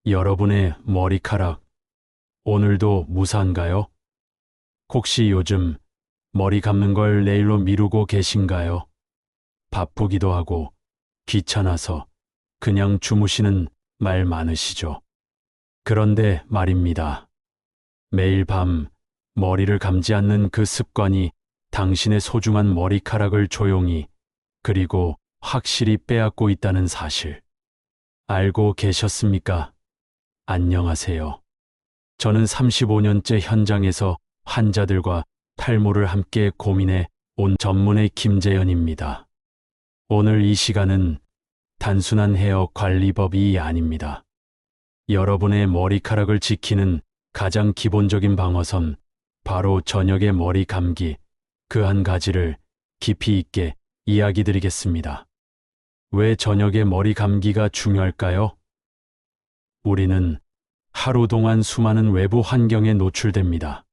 여러분의 머리카락, 오늘도 무사한가요? 혹시 요즘 머리 감는 걸 내일로 미루고 계신가요? 바쁘기도 하고 귀찮아서 그냥 주무시는 말 많으시죠? 그런데 말입니다. 매일 밤 머리를 감지 않는 그 습관이 당신의 소중한 머리카락을 조용히 그리고 확실히 빼앗고 있다는 사실 알고 계셨습니까? 안녕하세요. 저는 35년째 현장에서 환자들과 탈모를 함께 고민해 온 전문의 김재현입니다. 오늘 이 시간은 단순한 헤어 관리법이 아닙니다. 여러분의 머리카락을 지키는 가장 기본적인 방어선, 바로 저녁의 머리 감기, 그 한 가지를 깊이 있게 이야기 드리겠습니다. 왜 저녁의 머리 감기가 중요할까요? 우리는 하루 동안 수많은 외부 환경에 노출됩니다.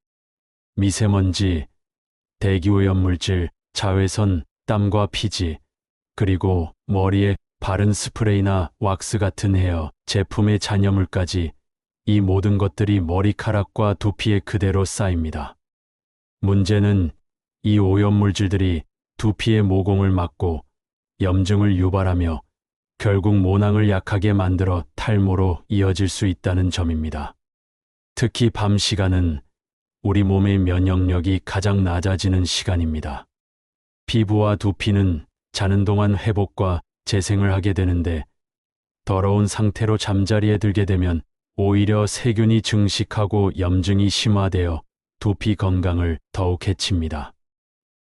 미세먼지, 대기오염물질, 자외선, 땀과 피지, 그리고 머리에 바른 스프레이나 왁스 같은 헤어 제품의 잔여물까지, 이 모든 것들이 머리카락과 두피에 그대로 쌓입니다. 문제는 이 오염물질들이 두피의 모공을 막고 염증을 유발하며 결국 모낭을 약하게 만들어 탈모로 이어질 수 있다는 점입니다. 특히 밤 시간은 우리 몸의 면역력이 가장 낮아지는 시간입니다. 피부와 두피는 자는 동안 회복과 재생을 하게 되는데, 더러운 상태로 잠자리에 들게 되면 오히려 세균이 증식하고 염증이 심화되어 두피 건강을 더욱 해칩니다.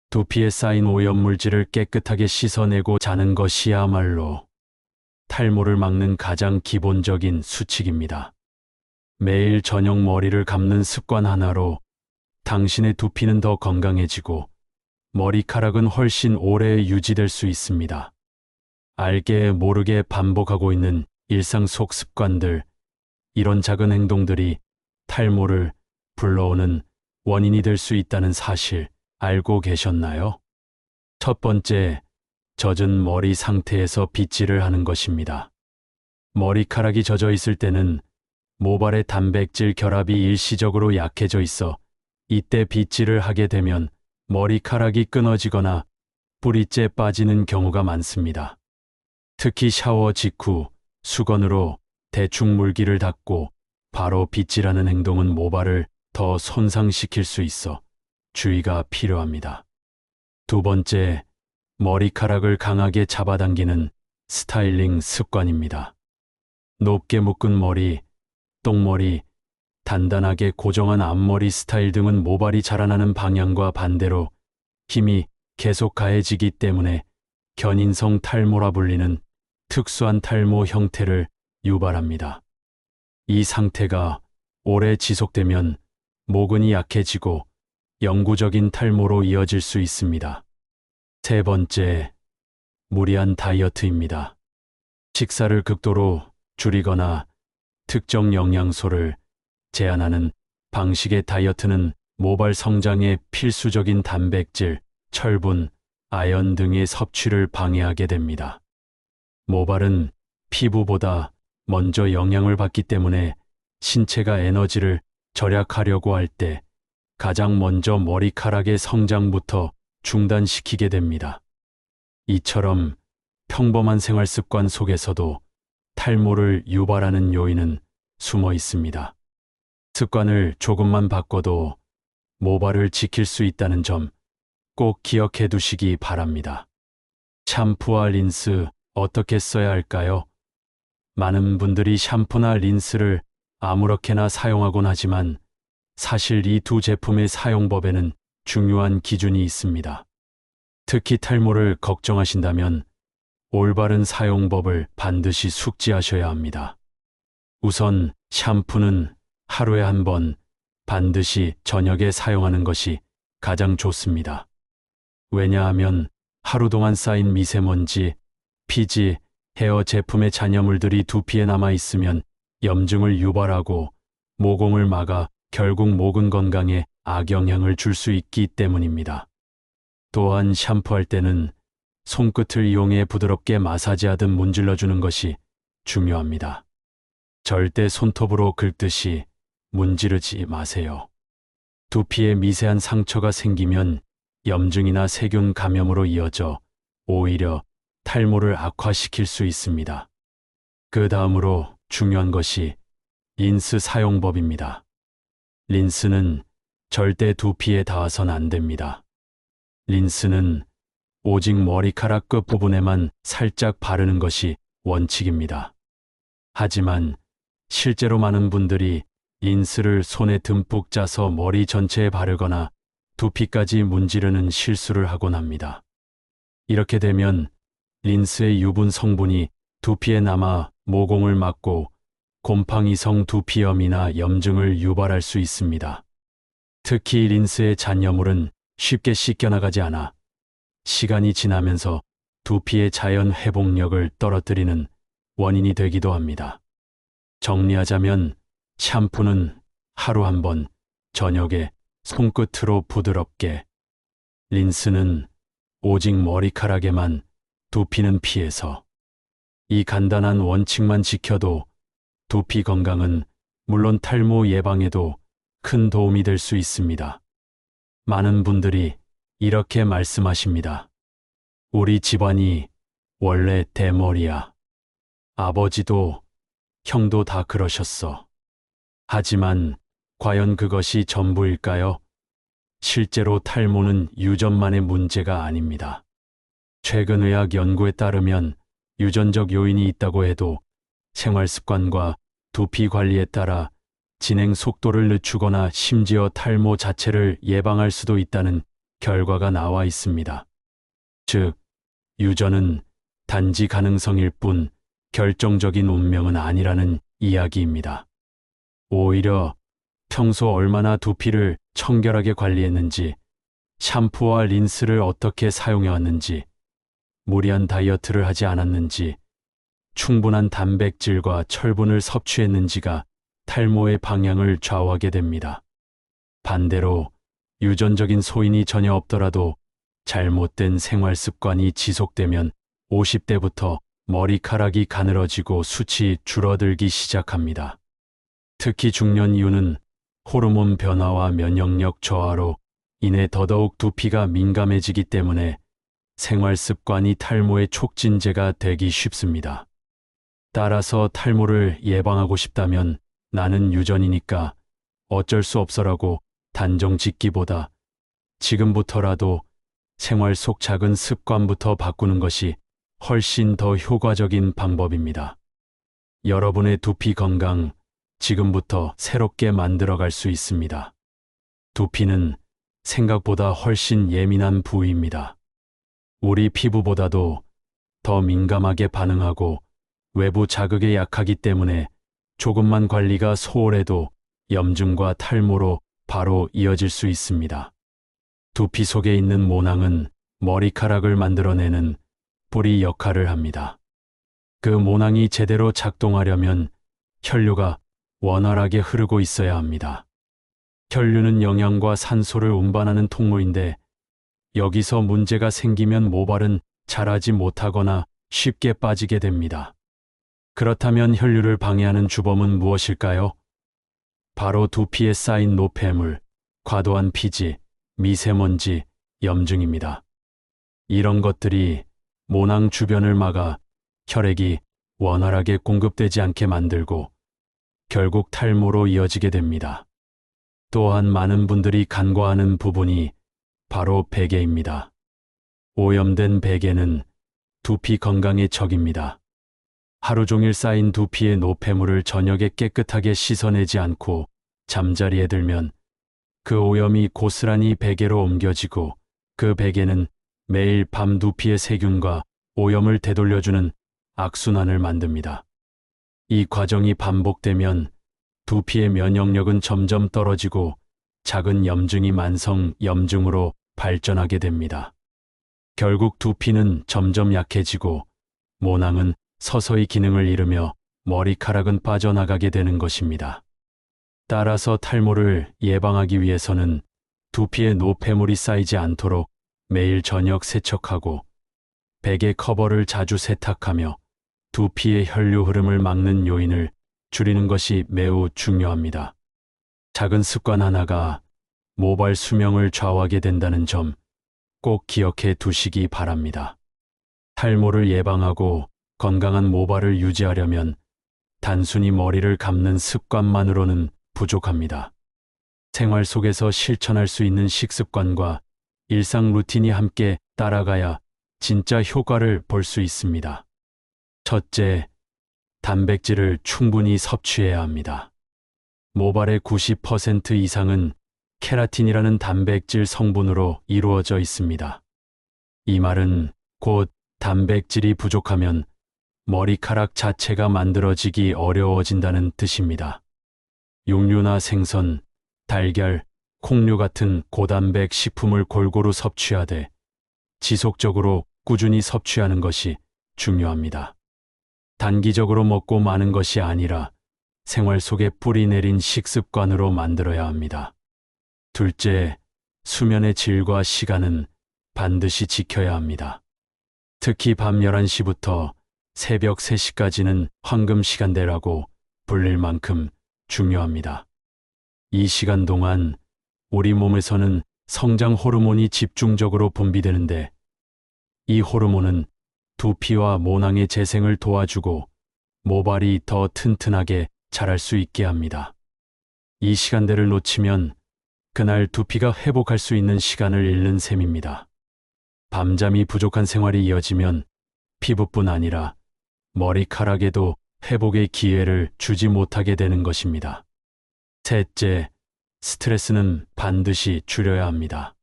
두피에 쌓인 오염물질을 깨끗하게 씻어내고 자는 것이야말로 탈모를 막는 가장 기본적인 수칙입니다. 매일 저녁 머리를 감는 습관 하나로 당신의 두피는 더 건강해지고 머리카락은 훨씬 오래 유지될 수 있습니다. 알게 모르게 반복하고 있는 일상 속 습관들, 이런 작은 행동들이 탈모를 불러오는 원인이 될 수 있다는 사실 알고 계셨나요? 첫 번째, 젖은 머리 상태에서 빗질을 하는 것입니다. 머리카락이 젖어 있을 때는 모발의 단백질 결합이 일시적으로 약해져 있어 이때 빗질을 하게 되면 머리카락이 끊어지거나 뿌리째 빠지는 경우가 많습니다. 특히 샤워 직후 수건으로 대충 물기를 닦고 바로 빗질하는 행동은 모발을 더 손상시킬 수 있어 주의가 필요합니다. 두 번째, 머리카락을 강하게 잡아당기는 스타일링 습관입니다. 높게 묶은 머리, 똥머리, 단단하게 고정한 앞머리 스타일 등은 모발이 자라나는 방향과 반대로 힘이 계속 가해지기 때문에 견인성 탈모라 불리는 특수한 탈모 형태를 유발합니다. 이 상태가 오래 지속되면 모근이 약해지고 영구적인 탈모로 이어질 수 있습니다. 세 번째, 무리한 다이어트입니다. 식사를 극도로 줄이거나 특정 영양소를 제한하는 방식의 다이어트는 모발 성장에 필수적인 단백질, 철분, 아연 등의 섭취를 방해하게 됩니다. 모발은 피부보다 먼저 영향을 받기 때문에 신체가 에너지를 절약하려고 할 때 가장 먼저 머리카락의 성장부터 중단시키게 됩니다. 이처럼 평범한 생활 습관 속에서도 탈모를 유발하는 요인은 숨어 있습니다. 습관을 조금만 바꿔도 모발을 지킬 수 있다는 점 꼭 기억해 두시기 바랍니다. 샴푸와 린스 어떻게 써야 할까요? 많은 분들이 샴푸나 린스를 아무렇게나 사용하곤 하지만 사실 이 두 제품의 사용법에는 중요한 기준이 있습니다. 특히 탈모를 걱정하신다면 올바른 사용법을 반드시 숙지하셔야 합니다. 우선 샴푸는 하루에 한 번 반드시 저녁에 사용하는 것이 가장 좋습니다. 왜냐하면 하루 동안 쌓인 미세먼지, 피지, 헤어 제품의 잔여물들이 두피에 남아 있으면 염증을 유발하고 모공을 막아 결국 모근 건강에 악영향을 줄 수 있기 때문입니다. 또한 샴푸할 때는 손끝을 이용해 부드럽게 마사지하듯 문질러주는 것이 중요합니다. 절대 손톱으로 긁듯이 문지르지 마세요. 두피에 미세한 상처가 생기면 염증이나 세균 감염으로 이어져 오히려 탈모를 악화시킬 수 있습니다. 그 다음으로 중요한 것이 린스 사용법입니다. 린스는 절대 두피에 닿아선 안 됩니다. 린스는 오직 머리카락 끝부분에만 살짝 바르는 것이 원칙입니다. 하지만 실제로 많은 분들이 린스를 손에 듬뿍 짜서 머리 전체에 바르거나 두피까지 문지르는 실수를 하곤 합니다. 이렇게 되면 린스의 유분 성분이 두피에 남아 모공을 막고 곰팡이성 두피염이나 염증을 유발할 수 있습니다. 특히 린스의 잔여물은 쉽게 씻겨나가지 않아 시간이 지나면서 두피의 자연 회복력을 떨어뜨리는 원인이 되기도 합니다. 정리하자면 샴푸는 하루 한 번, 저녁에 손끝으로 부드럽게, 린스는 오직 머리카락에만, 두피는 피해서. 이 간단한 원칙만 지켜도 두피 건강은 물론 탈모 예방에도 큰 도움이 될 수 있습니다. 많은 분들이 이렇게 말씀하십니다. 우리 집안이 원래 대머리야. 아버지도 형도 다 그러셨어. 하지만 과연 그것이 전부일까요? 실제로 탈모는 유전만의 문제가 아닙니다. 최근 의학 연구에 따르면 유전적 요인이 있다고 해도 생활 습관과 두피 관리에 따라 진행 속도를 늦추거나 심지어 탈모 자체를 예방할 수도 있다는 결과가 나와 있습니다. 즉, 유전은 단지 가능성일 뿐 결정적인 운명은 아니라는 이야기입니다. 오히려 평소 얼마나 두피를 청결하게 관리했는지, 샴푸와 린스를 어떻게 사용해왔는지, 무리한 다이어트를 하지 않았는지, 충분한 단백질과 철분을 섭취했는지가 탈모의 방향을 좌우하게 됩니다. 반대로 유전적인 소인이 전혀 없더라도 잘못된 생활 습관이 지속되면 50대부터 머리카락이 가늘어지고 숱이 줄어들기 시작합니다. 특히 중년 이후는 호르몬 변화와 면역력 저하로 인해 더더욱 두피가 민감해지기 때문에 생활 습관이 탈모의 촉진제가 되기 쉽습니다. 따라서 탈모를 예방하고 싶다면 나는 유전이니까 어쩔 수 없어라고 단정 짓기보다 지금부터라도 생활 속 작은 습관부터 바꾸는 것이 훨씬 더 효과적인 방법입니다. 여러분의 두피 건강 지금부터 새롭게 만들어갈 수 있습니다. 두피는 생각보다 훨씬 예민한 부위입니다. 우리 피부보다도 더 민감하게 반응하고 외부 자극에 약하기 때문에 조금만 관리가 소홀해도 염증과 탈모로 바로 이어질 수 있습니다. 두피 속에 있는 모낭은 머리카락을 만들어내는 뿌리 역할을 합니다. 그 모낭이 제대로 작동하려면 혈류가 원활하게 흐르고 있어야 합니다. 혈류는 영양과 산소를 운반하는 통로인데 여기서 문제가 생기면 모발은 자라지 못하거나 쉽게 빠지게 됩니다. 그렇다면 혈류를 방해하는 주범은 무엇일까요? 바로 두피에 쌓인 노폐물, 과도한 피지, 미세먼지, 염증입니다. 이런 것들이 모낭 주변을 막아 혈액이 원활하게 공급되지 않게 만들고 결국 탈모로 이어지게 됩니다. 또한 많은 분들이 간과하는 부분이 바로 베개입니다. 오염된 베개는 두피 건강의 적입니다. 하루 종일 쌓인 두피의 노폐물을 저녁에 깨끗하게 씻어내지 않고 잠자리에 들면 그 오염이 고스란히 베개로 옮겨지고 그 베개는 매일 밤 두피의 세균과 오염을 되돌려주는 악순환을 만듭니다. 이 과정이 반복되면 두피의 면역력은 점점 떨어지고 작은 염증이 만성 염증으로 발전하게 됩니다. 결국 두피는 점점 약해지고 모낭은 서서히 기능을 잃으며 머리카락은 빠져나가게 되는 것입니다. 따라서 탈모를 예방하기 위해서는 두피에 노폐물이 쌓이지 않도록 매일 저녁 세척하고 베개 커버를 자주 세탁하며 두피의 혈류 흐름을 막는 요인을 줄이는 것이 매우 중요합니다. 작은 습관 하나가 모발 수명을 좌우하게 된다는 점 꼭 기억해 두시기 바랍니다. 탈모를 예방하고 건강한 모발을 유지하려면 단순히 머리를 감는 습관만으로는 부족합니다. 생활 속에서 실천할 수 있는 식습관과 일상 루틴이 함께 따라가야 진짜 효과를 볼 수 있습니다. 첫째, 단백질을 충분히 섭취해야 합니다. 모발의 90% 이상은 케라틴이라는 단백질 성분으로 이루어져 있습니다. 이 말은 곧 단백질이 부족하면 머리카락 자체가 만들어지기 어려워진다는 뜻입니다. 육류나 생선, 달걀, 콩류 같은 고단백 식품을 골고루 섭취하되 지속적으로 꾸준히 섭취하는 것이 중요합니다. 단기적으로 먹고 마는 것이 아니라 생활 속에 뿌리 내린 식습관으로 만들어야 합니다. 둘째, 수면의 질과 시간은 반드시 지켜야 합니다. 특히 밤 11시부터 새벽 3시까지는 황금 시간대라고 불릴 만큼 중요합니다. 이 시간 동안 우리 몸에서는 성장 호르몬이 집중적으로 분비되는데 이 호르몬은 두피와 모낭의 재생을 도와주고 모발이 더 튼튼하게 자랄 수 있게 합니다. 이 시간대를 놓치면 그날 두피가 회복할 수 있는 시간을 잃는 셈입니다. 밤잠이 부족한 생활이 이어지면 피부뿐 아니라 머리카락에도 회복의 기회를 주지 못하게 되는 것입니다. 셋째, 스트레스는 반드시 줄여야 합니다.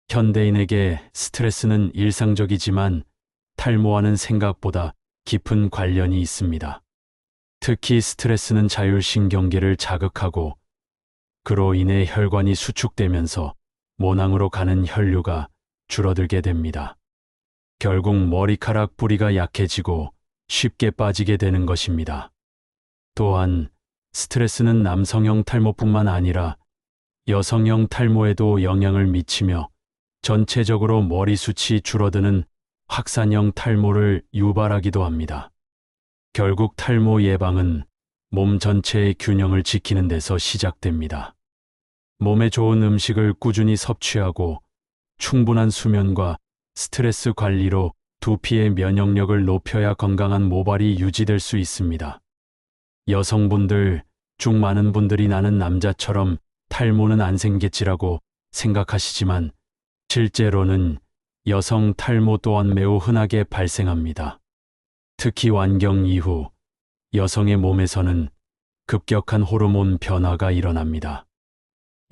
현대인에게 스트레스는 일상적이지만 탈모와는 생각보다 깊은 관련이 있습니다. 특히 스트레스는 자율신경계를 자극하고 그로 인해 혈관이 수축되면서 모낭으로 가는 혈류가 줄어들게 됩니다. 결국 머리카락 뿌리가 약해지고 쉽게 빠지게 되는 것입니다. 또한 스트레스는 남성형 탈모뿐만 아니라 여성형 탈모에도 영향을 미치며 전체적으로 머리숱이 줄어드는 확산형 탈모를 유발하기도 합니다. 결국 탈모 예방은 몸 전체의 균형을 지키는 데서 시작됩니다. 몸에 좋은 음식을 꾸준히 섭취하고 충분한 수면과 스트레스 관리로 두피의 면역력을 높여야 건강한 모발이 유지될 수 있습니다. 여성분들 중 많은 분들이 나는 남자처럼 탈모는 안 생겼지라고 생각하시지만 실제로는 여성 탈모 또한 매우 흔하게 발생합니다. 특히 완경 이후 여성의 몸에서는 급격한 호르몬 변화가 일어납니다.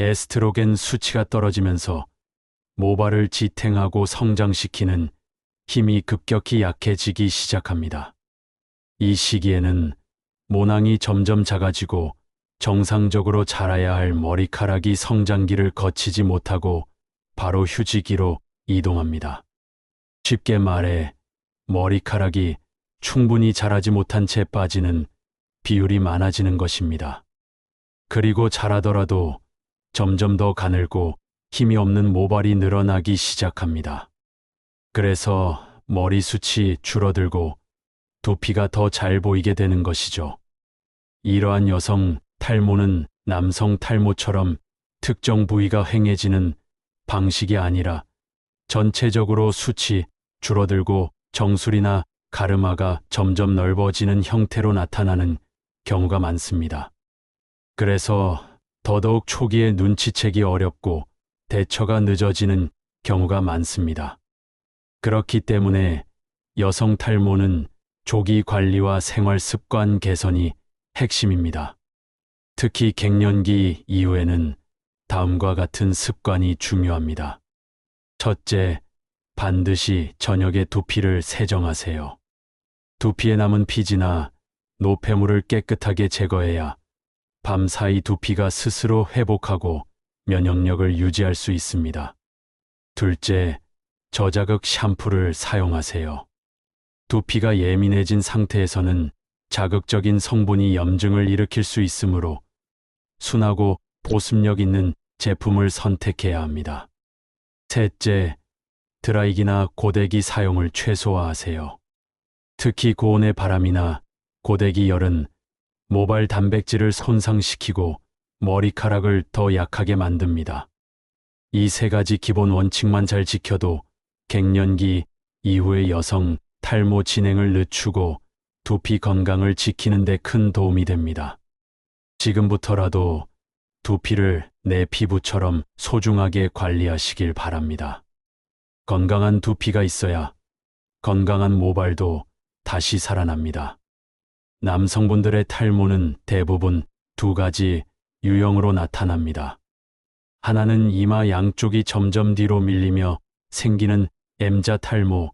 에스트로겐 수치가 떨어지면서 모발을 지탱하고 성장시키는 힘이 급격히 약해지기 시작합니다. 이 시기에는 모낭이 점점 작아지고 정상적으로 자라야 할 머리카락이 성장기를 거치지 못하고 바로 휴지기로 이동합니다. 쉽게 말해 머리카락이 충분히 자라지 못한 채 빠지는 비율이 많아지는 것입니다. 그리고 자라더라도 점점 더 가늘고 힘이 없는 모발이 늘어나기 시작합니다. 그래서 머리숱이 줄어들고 두피가 더 잘 보이게 되는 것이죠. 이러한 여성 탈모는 남성 탈모처럼 특정 부위가 휑해지는 방식이 아니라 전체적으로 숱이 줄어들고 정수리나 가르마가 점점 넓어지는 형태로 나타나는 경우가 많습니다. 그래서 더더욱 초기에 눈치채기 어렵고 대처가 늦어지는 경우가 많습니다. 그렇기 때문에 여성 탈모는 조기 관리와 생활 습관 개선이 핵심입니다. 특히 갱년기 이후에는 다음과 같은 습관이 중요합니다. 첫째, 반드시 저녁에 두피를 세정하세요. 두피에 남은 피지나 노폐물을 깨끗하게 제거해야 밤 사이 두피가 스스로 회복하고 면역력을 유지할 수 있습니다. 둘째, 저자극 샴푸를 사용하세요. 두피가 예민해진 상태에서는 자극적인 성분이 염증을 일으킬 수 있으므로 순하고 보습력 있는 제품을 선택해야 합니다. 셋째, 드라이기나 고데기 사용을 최소화하세요. 특히 고온의 바람이나 고데기 열은 모발 단백질을 손상시키고 머리카락을 더 약하게 만듭니다. 이 세 가지 기본 원칙만 잘 지켜도 갱년기 이후의 여성 탈모 진행을 늦추고 두피 건강을 지키는 데 큰 도움이 됩니다. 지금부터라도 두피를 내 피부처럼 소중하게 관리하시길 바랍니다. 건강한 두피가 있어야 건강한 모발도 다시 살아납니다. 남성분들의 탈모는 대부분 두 가지 유형으로 나타납니다. 하나는 이마 양쪽이 점점 뒤로 밀리며 생기는 M자 탈모,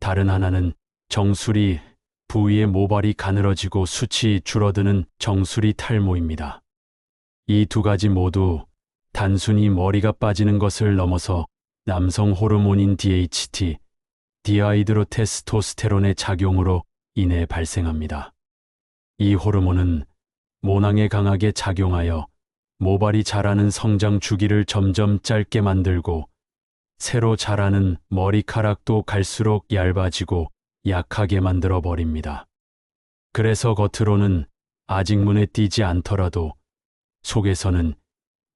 다른 하나는 정수리 부위의 모발이 가늘어지고 숱이 줄어드는 정수리 탈모입니다. 이 두 가지 모두 단순히 머리가 빠지는 것을 넘어서 남성 호르몬인 DHT, 디하이드로테스토스테론의 작용으로 인해 발생합니다. 이 호르몬은 모낭에 강하게 작용하여 모발이 자라는 성장 주기를 점점 짧게 만들고 새로 자라는 머리카락도 갈수록 얇아지고 약하게 만들어 버립니다. 그래서 겉으로는 아직 눈에 띄지 않더라도 속에서는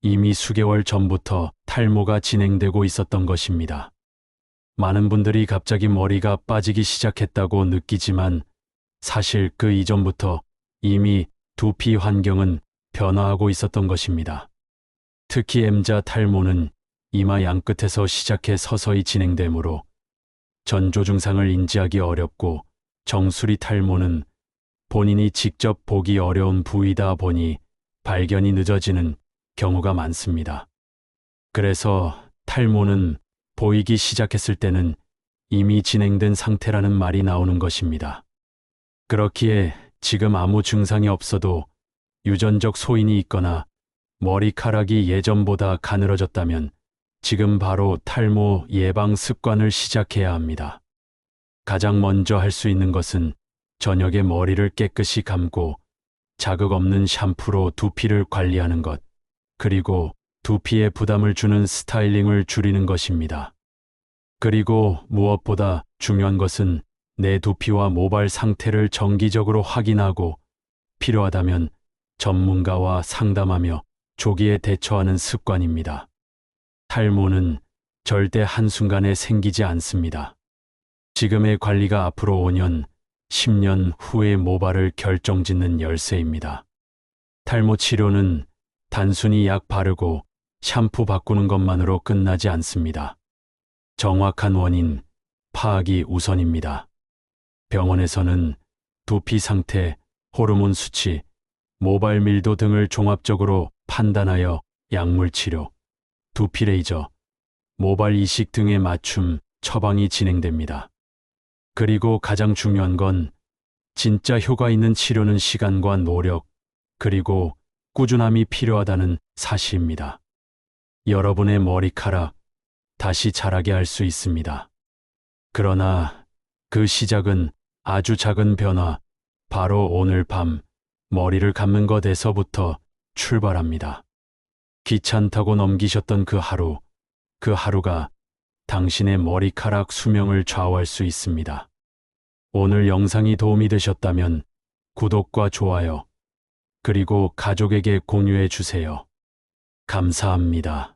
이미 수개월 전부터 탈모가 진행되고 있었던 것입니다. 많은 분들이 갑자기 머리가 빠지기 시작했다고 느끼지만 사실 그 이전부터 이미 두피 환경은 변화하고 있었던 것입니다. 특히 M자 탈모는 이마 양끝에서 시작해 서서히 진행되므로 전조 증상을 인지하기 어렵고 정수리 탈모는 본인이 직접 보기 어려운 부위다 보니 발견이 늦어지는 경우가 많습니다. 그래서 탈모는 보이기 시작했을 때는 이미 진행된 상태라는 말이 나오는 것입니다. 그렇기에 지금 아무 증상이 없어도 유전적 소인이 있거나 머리카락이 예전보다 가늘어졌다면 지금 바로 탈모 예방 습관을 시작해야 합니다. 가장 먼저 할 수 있는 것은 저녁에 머리를 깨끗이 감고 자극 없는 샴푸로 두피를 관리하는 것, 그리고 두피에 부담을 주는 스타일링을 줄이는 것입니다. 그리고 무엇보다 중요한 것은 내 두피와 모발 상태를 정기적으로 확인하고 필요하다면 전문가와 상담하며 조기에 대처하는 습관입니다. 탈모는 절대 한순간에 생기지 않습니다. 지금의 관리가 앞으로 5년, 10년 후의 모발을 결정짓는 열쇠입니다. 탈모 치료는 단순히 약 바르고 샴푸 바꾸는 것만으로 끝나지 않습니다. 정확한 원인 파악이 우선입니다. 병원에서는 두피 상태, 호르몬 수치, 모발 밀도 등을 종합적으로 판단하여 약물 치료, 두피 레이저, 모발 이식 등의 맞춤 처방이 진행됩니다. 그리고 가장 중요한 건 진짜 효과 있는 치료는 시간과 노력, 그리고 꾸준함이 필요하다는 사실입니다. 여러분의 머리카락 다시 자라게 할 수 있습니다. 그러나 그 시작은 아주 작은 변화, 바로 오늘 밤 머리를 감는 것에서부터 출발합니다. 귀찮다고 넘기셨던 그 하루가 당신의 머리카락 수명을 좌우할 수 있습니다. 오늘 영상이 도움이 되셨다면 구독과 좋아요, 그리고 가족에게 공유해 주세요. 감사합니다.